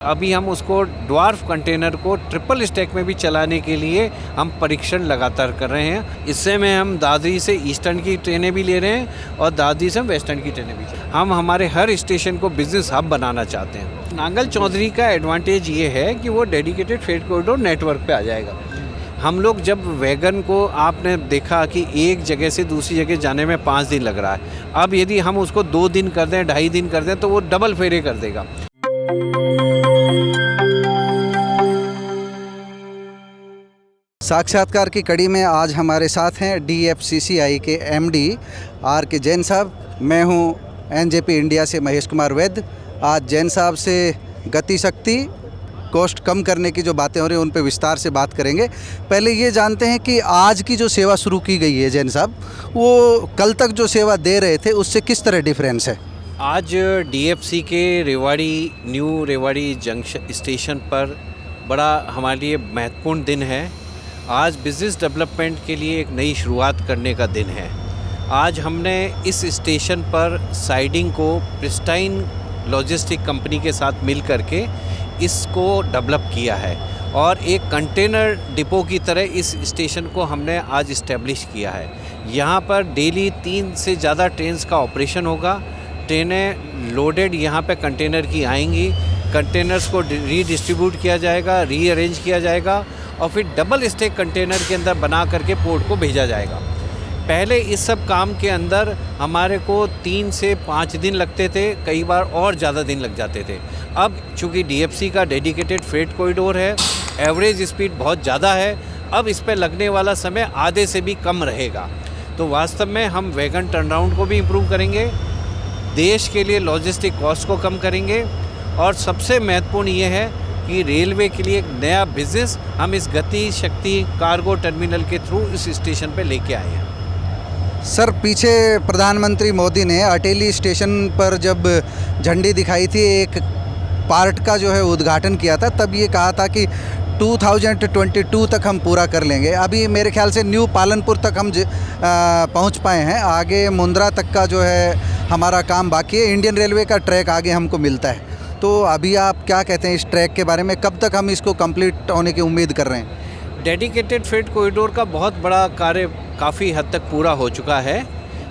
अभी हम उसको ड्वार्फ कंटेनर को ट्रिपल स्टैक में भी चलाने के लिए हम परीक्षण लगातार कर रहे हैं। इससे में हम दादरी से ईस्टर्न की ट्रेनें भी ले रहे हैं और दादरी से हम वेस्टर्न की ट्रेनें भी। हम हमारे हर स्टेशन को बिजनेस हब बनाना चाहते हैं। नांगल चौधरी का एडवांटेज ये है कि वो डेडिकेटेड फ्रेट कॉरिडोर नेटवर्क पे आ जाएगा। हम लोग जब वैगन को आपने देखा कि एक जगह से दूसरी जगह जाने में 5 दिन लग रहा है, अब यदि हम उसको 2 दिन कर दें, 2.5 दिन कर दें, तो वो डबल फेरे कर देगा। साक्षात्कार की कड़ी में आज हमारे साथ हैं DFCCI के MD RK जैन साहब। मैं हूं NJP इंडिया से महेश कुमार वैद्य। आज जैन साहब से गति शक्ति कॉस्ट कम करने की जो बातें हो रही हैं उन पे विस्तार से बात करेंगे। पहले ये जानते हैं कि आज की जो सेवा शुरू की गई है जैन साहब, वो कल तक जो सेवा दे रहे थे उससे किस तरह डिफरेंस है? आज DFC के Rewari new Rewari junction station पर बड़ा हमारे लिए महत्वपूर्ण दिन है। आज बिज़नेस डेवलपमेंट के लिए एक नई शुरुआत करने का दिन है। आज हमने इस स्टेशन पर साइडिंग को प्रिस्टाइन लॉजिस्टिक कंपनी के साथ मिल करके इसको डेवलप किया है और एक कंटेनर डिपो की तरह इस स्टेशन को हमने आज इस्टेब्लिश किया है। यहाँ पर डेली 3 से ज़्यादा ट्रेन्स का ऑपरेशन होगा। ट्रेनें लोडेड यहाँ पे कंटेनर की आएंगी, कंटेनर्स को रीडिस्ट्रीब्यूट किया जाएगा, रीअरेंज किया जाएगा और फिर डबल स्टैक कंटेनर के अंदर बना करके पोर्ट को भेजा जाएगा। पहले इस सब काम के अंदर हमारे को 3 से 5 दिन लगते थे, कई बार और ज़्यादा दिन लग जाते थे। अब चूँकि DFC का डेडिकेटेड फ्रेट कॉरिडोर है, एवरेज स्पीड बहुत ज़्यादा है, अब इस पर लगने वाला समय आधे से भी कम रहेगा। तो वास्तव में हम वैगन टर्नराउंड को भी इम्प्रूव करेंगे, देश के लिए लॉजिस्टिक कॉस्ट को कम करेंगे और सबसे महत्वपूर्ण ये है कि रेलवे के लिए एक नया बिज़नेस हम इस गति शक्ति कार्गो टर्मिनल के थ्रू इस स्टेशन पे लेके आए हैं। सर, पीछे प्रधानमंत्री मोदी ने अटेली स्टेशन पर जब झंडी दिखाई थी, एक पार्ट का जो है उद्घाटन किया था, तब ये कहा था कि 2022 तक हम पूरा कर लेंगे। अभी मेरे ख्याल से न्यू पालनपुर तक हम पहुंच पाए हैं, आगे मुंद्रा तक का जो है हमारा काम बाकी है। इंडियन रेलवे का ट्रैक आगे हमको मिलता है। तो अभी आप क्या कहते हैं इस ट्रैक के बारे में? कब तक हम इसको कंप्लीट होने की उम्मीद कर रहे हैं? डेडिकेटेड फ्रेट कॉरिडोर का बहुत बड़ा कार्य काफ़ी हद तक पूरा हो चुका है।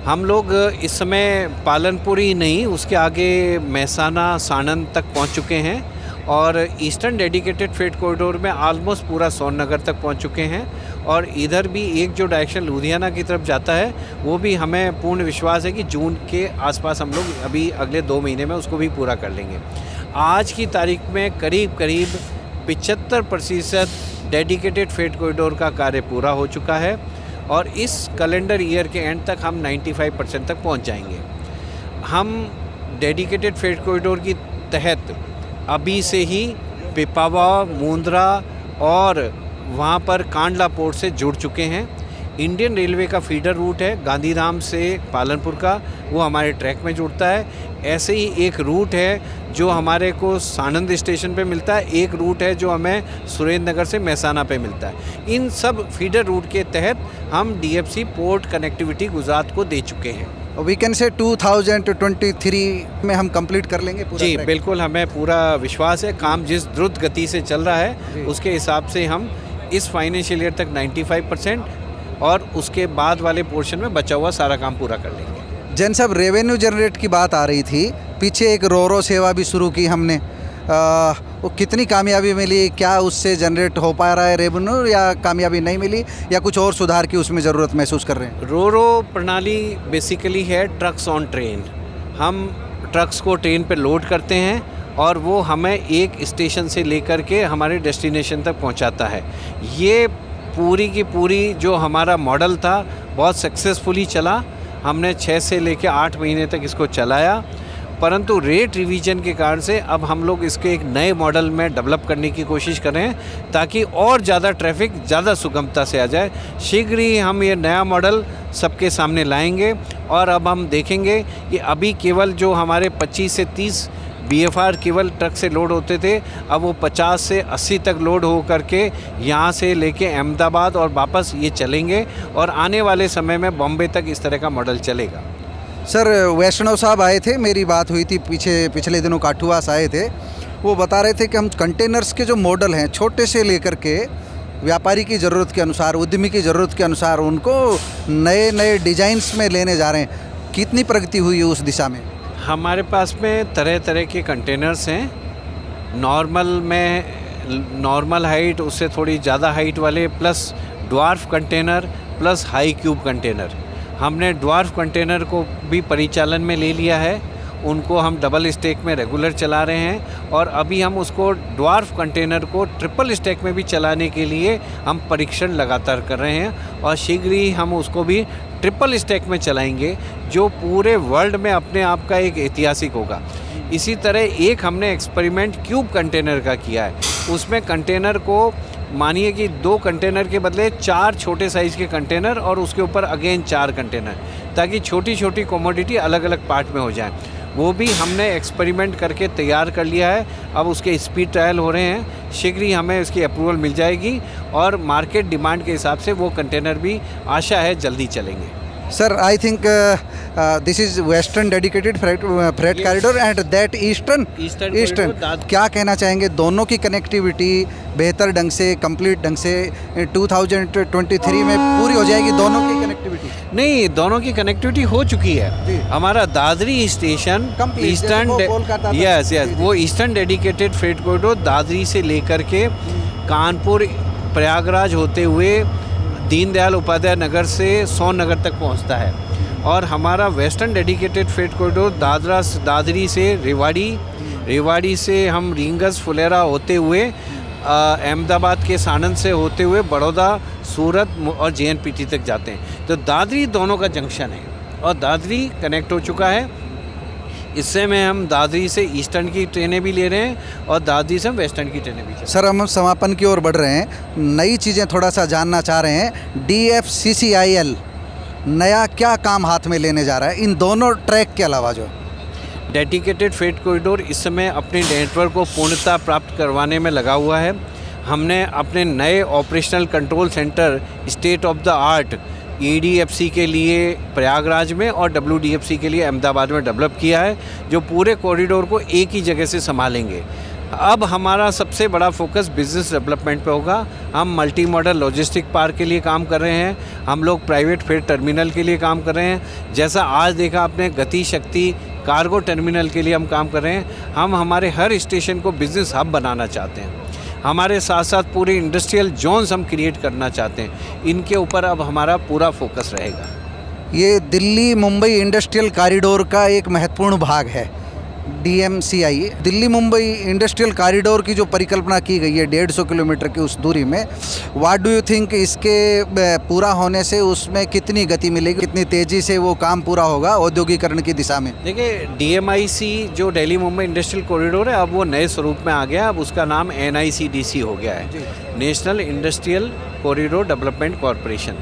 हम लोग इस समय पालनपुर ही नहीं, उसके आगे महसाना साणंद तक पहुंच चुके हैं और ईस्टर्न डेडिकेटेड फ्रेट कॉरिडोर में ऑलमोस्ट पूरा सोननगर तक पहुंच चुके हैं और इधर भी एक जो डायरेक्शन लुधियाना की तरफ जाता है वो भी हमें पूर्ण विश्वास है कि जून के आसपास हम लोग अभी अगले 2 महीने में उसको भी पूरा कर लेंगे। आज की तारीख में करीब 75% डेडिकेटेड फ्रेट कॉरिडोर का कार्य पूरा हो चुका है और इस कैलेंडर ईयर के एंड तक हम 95% तक पहुंच जाएंगे। हम डेडिकेटेड फ्रेट कॉरिडोर की तहत अभी से ही पिपावा, मुंद्रा और वहाँ पर कांडला पोर्ट से जुड़ चुके हैं। इंडियन रेलवे का फीडर रूट है गांधीधाम से पालनपुर का, वो हमारे ट्रैक में जुड़ता है। ऐसे ही एक रूट है जो हमारे को साणंद स्टेशन पे मिलता है, एक रूट है जो हमें सुरेंद्र नगर से महसाना पे मिलता है। इन सब फीडर रूट के तहत हम DFC पोर्ट कनेक्टिविटी गुजरात को दे चुके हैं। वी कैन से 2023 में हम कंप्लीट कर लेंगे पूरा? जी बिल्कुल, हमें पूरा विश्वास है। काम जिस द्रुत गति से चल रहा है उसके हिसाब से हम इस फाइनेंशियल ईयर तक 95% और उसके बाद वाले पोर्शन में बचा हुआ सारा काम पूरा कर लेंगे। जैन साहब, रेवेन्यू जनरेट की बात आ रही थी, पीछे एक रोरो सेवा भी शुरू की हमने, वो कितनी कामयाबी मिली? क्या उससे जनरेट हो पा रहा है रेवेन्यू या कामयाबी नहीं मिली या कुछ और सुधार की उसमें ज़रूरत महसूस कर रहे हैं? रोरो प्रणाली बेसिकली है ट्रक्स ऑन ट्रेन। हम ट्रक्स को ट्रेन पे लोड करते हैं और वो हमें एक स्टेशन से लेकर के हमारे डेस्टिनेशन तक पहुंचाता है। ये पूरी की पूरी जो हमारा मॉडल था बहुत सक्सेसफुली चला। हमने 6 से लेकर 8 महीने तक इसको चलाया, परंतु रेट रिवीजन के कारण से अब हम लोग इसके एक नए मॉडल में डेवलप करने की कोशिश कर रहे हैं ताकि और ज़्यादा ट्रैफिक ज़्यादा सुगमता से आ जाए। शीघ्र ही हम ये नया मॉडल सबके सामने लाएंगे और अब हम देखेंगे कि अभी केवल जो हमारे 25 से 30 BFR केवल ट्रक से लोड होते थे, अब वो 50 से 80 तक लोड हो करके यहाँ से लेके अहमदाबाद और वापस ये चलेंगे और आने वाले समय में बॉम्बे तक इस तरह का मॉडल चलेगा। सर, वैष्णव साहब आए थे, मेरी बात हुई थी पिछले दिनों काठुआस आए थे वो बता रहे थे कि हम कंटेनर्स के जो मॉडल हैं छोटे से लेकर के व्यापारी की ज़रूरत के अनुसार, उद्यमी की ज़रूरत के अनुसार उनको नए नए डिज़ाइंस में लेने जा रहे हैं। कितनी प्रगति हुई है उस दिशा में? हमारे पास में तरह तरह के कंटेनर्स हैं, नॉर्मल हाइट, उससे थोड़ी ज़्यादा हाइट वाले, plus dwarf container, plus high cube container. हमने ड्वार्फ कंटेनर को भी परिचालन में ले लिया है, उनको हम डबल स्टैक में रेगुलर चला रहे हैं और अभी हम उसको ड्वार्फ कंटेनर को ट्रिपल स्टैक में भी चलाने के लिए हम परीक्षण लगातार कर रहे हैं और शीघ्र ही हम उसको भी ट्रिपल स्टैक में चलाएंगे, जो पूरे वर्ल्ड में अपने आप का एक ऐतिहासिक होगा। इसी तरह एक हमने एक्सपेरिमेंट क्यूब कंटेनर का किया है, उसमें कंटेनर को मानिए कि 2 कंटेनर के बदले 4 छोटे साइज़ के कंटेनर और उसके ऊपर अगेन 4 कंटेनर, ताकि छोटी छोटी कमोडिटी अलग अलग पार्ट में हो जाए। वो भी हमने एक्सपेरिमेंट करके तैयार कर लिया है, अब उसके स्पीड ट्रायल हो रहे हैं, शीघ्र ही हमें इसकी अप्रूवल मिल जाएगी और मार्केट डिमांड के हिसाब से वो कंटेनर भी आशा है जल्दी चलेंगे। Sir, I think this is western dedicated freight corridor and that eastern. क्या कहना चाहेंगे? दोनों की कनेक्टिविटी बेहतर ढंग से, कंप्लीट ढंग से 2023 में पूरी हो जाएगी दोनों की कनेक्टिविटी? नहीं, दोनों की कनेक्टिविटी हो चुकी है। हमारा दादरी स्टेशन ईस्टर्न, यस, वो eastern dedicated freight corridor Dadri से लेकर के कानपुर, प्रयागराज होते हुए दीनदयाल उपाध्याय नगर से सोन नगर तक पहुंचता है। और हमारा western dedicated freight corridor Dadri से रेवाड़ी से हम रींगस, फुलेरा होते हुए अहमदाबाद के सानंद से होते हुए बड़ौदा, सूरत और JNPT तक जाते हैं। तो दादरी दोनों का जंक्शन है और दादरी कनेक्ट हो चुका है। इससे में हम दादरी से ईस्टर्न की ट्रेनें भी ले रहे हैं और दादरी से हम वेस्टर्न की ट्रेनें भी चला। सर, हम समापन की ओर बढ़ रहे हैं, नई चीज़ें थोड़ा सा जानना चाह रहे हैं। DFCCIL नया क्या काम हाथ में लेने जा रहा है इन दोनों ट्रैक के अलावा? जो डेडिकेटेड फ्रेट कॉरिडोर इस समय अपने नेटवर्क को पूर्णता प्राप्त करवाने में लगा हुआ है। हमने अपने नए operational control centre state of the art EDFC के लिए प्रयागराज में और WDFC के लिए अहमदाबाद में डेवलप किया है, जो पूरे कॉरिडोर को एक ही जगह से संभालेंगे। अब हमारा सबसे बड़ा फोकस बिज़नेस डेवलपमेंट पे होगा। हम मल्टी मॉडल लॉजिस्टिक पार्क के लिए काम कर रहे हैं, हम लोग प्राइवेट फ्रेट टर्मिनल के लिए काम कर रहे हैं। जैसा आज देखा आपने, गति शक्ति कार्गो टर्मिनल के लिए हम काम कर रहे हैं। हम हमारे हर स्टेशन को बिज़नेस हब बनाना चाहते हैं। हमारे साथ साथ पूरे इंडस्ट्रियल जोन्स हम क्रिएट करना चाहते हैं। इनके ऊपर अब हमारा पूरा फोकस रहेगा। ये दिल्ली मुंबई इंडस्ट्रियल कॉरिडोर का एक महत्वपूर्ण भाग है DMCI। Delhi Mumbai industrial corridor की जो परिकल्पना की गई है 150 किलोमीटर की उस दूरी में, व्हाट डू यू थिंक इसके पूरा होने से उसमें कितनी गति मिलेगी, कितनी तेज़ी से वो काम पूरा होगा औद्योगिकरण की दिशा में? देखिए, DMIC जो दिल्ली मुंबई इंडस्ट्रियल कॉरिडोर है, अब वो नए स्वरूप में आ गया। अब उसका नाम NICDC हो गया है, national industrial corridor development corporation.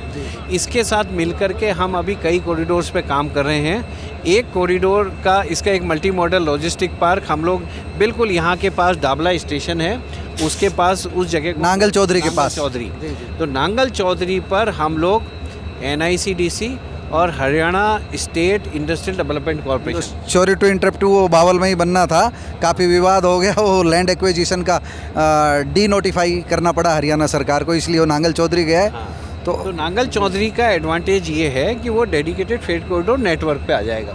इसके साथ मिलकर के हम अभी कई कॉरिडोर्स पे काम कर रहे हैं। एक कॉरिडोर का, इसका एक मल्टी मॉडल लॉजिस्टिक पार्क हम लोग बिल्कुल यहाँ के पास डाबला स्टेशन है, उसके पास उस जगह नांगल चौधरी के पास, तो नांगल चौधरी पर हम लोग NICDC और Haryana state industrial development corporation. Sorry to interrupt, वो बावल में ही बनना था, काफ़ी विवाद हो गया, वो लैंड एक्विजिशन का डीनोटिफाई करना पड़ा हरियाणा सरकार को, इसलिए वो नांगल चौधरी गया है। हाँ। तो नांगल चौधरी का एडवांटेज ये है कि वो डेडिकेटेड फ्रेट कॉरिडोर नेटवर्क पे आ जाएगा।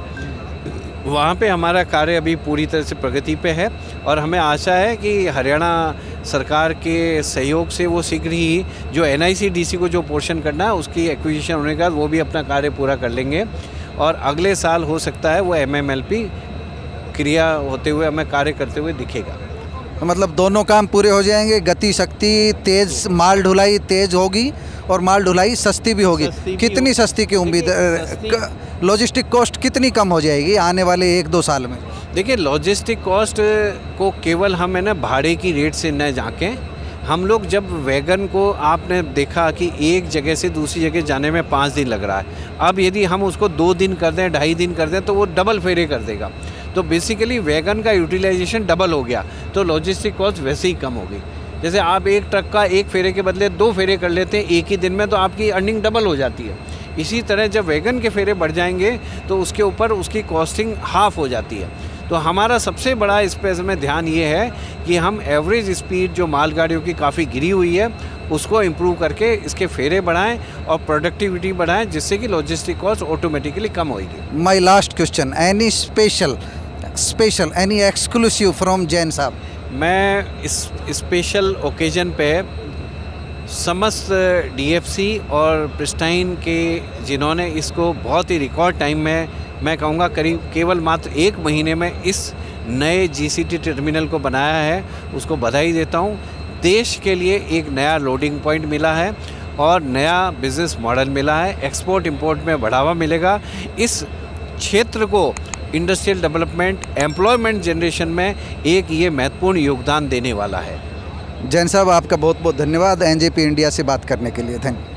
वहाँ पे हमारा कार्य अभी पूरी तरह से प्रगति पे है और हमें आशा है कि हरियाणा सरकार के सहयोग से वो शीघ्र ही जो NICDC को जो पोर्शन करना है उसकी एक्विजिशन होने के बाद वो भी अपना कार्य पूरा कर लेंगे और अगले साल हो सकता है वो MMLP क्रिया होते हुए हमें कार्य करते हुए दिखेगा। तो मतलब दोनों काम पूरे हो जाएंगे, गति शक्ति तेज़, माल ढुलाई तेज़ होगी और माल ढुलाई सस्ती भी होगी। कितनी सस्ती की उम्मीद? लॉजिस्टिक कॉस्ट कितनी कम हो जाएगी आने वाले 1-2 साल में? देखिए, लॉजिस्टिक कॉस्ट को केवल हम है ना भाड़े की रेट से न झाँकें। हम लोग जब वैगन को, आपने देखा कि एक जगह से दूसरी जगह जाने में 5 दिन लग रहा है, अब यदि हम उसको 2 दिन कर दें, 2.5 दिन कर दें तो वो डबल फेरे कर देगा। तो बेसिकली वैगन का यूटिलाइजेशन डबल हो गया, तो लॉजिस्टिक कॉस्ट वैसे ही कम होगी। जैसे आप एक ट्रक का एक फेरे के बदले 2 फेरे कर लेते हैं एक ही दिन में, तो आपकी अर्निंग डबल हो जाती है। इसी तरह जब वैगन के फेरे बढ़ जाएंगे तो उसके ऊपर उसकी कॉस्टिंग हाफ हो जाती है। तो हमारा सबसे बड़ा इस पे में ध्यान ये है कि हम एवरेज स्पीड जो मालगाड़ियों की काफ़ी गिरी हुई है उसको इम्प्रूव करके इसके फेरे बढ़ाएं और प्रोडक्टिविटी बढ़ाएं, जिससे कि लॉजिस्टिक कॉस्ट ऑटोमेटिकली कम होगी। My last question, any special any exclusive from Jain साहब? मैं इस स्पेशल ओकेजन पे समस्त डीएफसी और प्रिस्टाइन के जिन्होंने इसको बहुत ही रिकॉर्ड टाइम में, मैं कहूँगा करीब केवल मात्र 1 महीने में इस नए जीसीटी टर्मिनल को बनाया है, उसको बधाई देता हूँ। देश के लिए एक नया लोडिंग पॉइंट मिला है और नया बिज़नेस मॉडल मिला है, एक्सपोर्ट इंपोर्ट में बढ़ावा मिलेगा। इस क्षेत्र को इंडस्ट्रियल डेवलपमेंट, एम्प्लॉयमेंट जनरेशन में एक ये महत्वपूर्ण योगदान देने वाला है। जैन साहब, आपका बहुत बहुत धन्यवाद एनजेपी इंडिया से बात करने के लिए। Thank you.